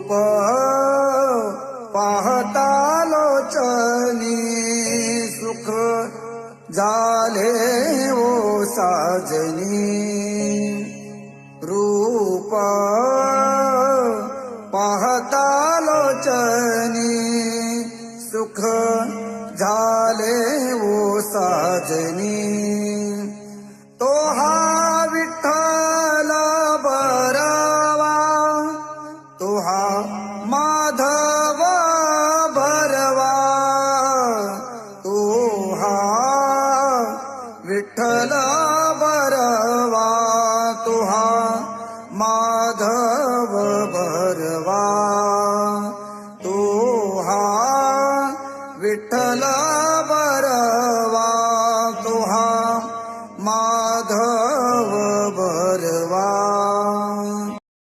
रूप पाहता लोचनी सुख झाले ओ साजनी रूप पाहता लोचनी सुख झाले ओ साजनी तो हा विठ्ठल बरवा तो हा माधव बरवा तो हा विठ्ठल बरवा तो हा माधव बरवा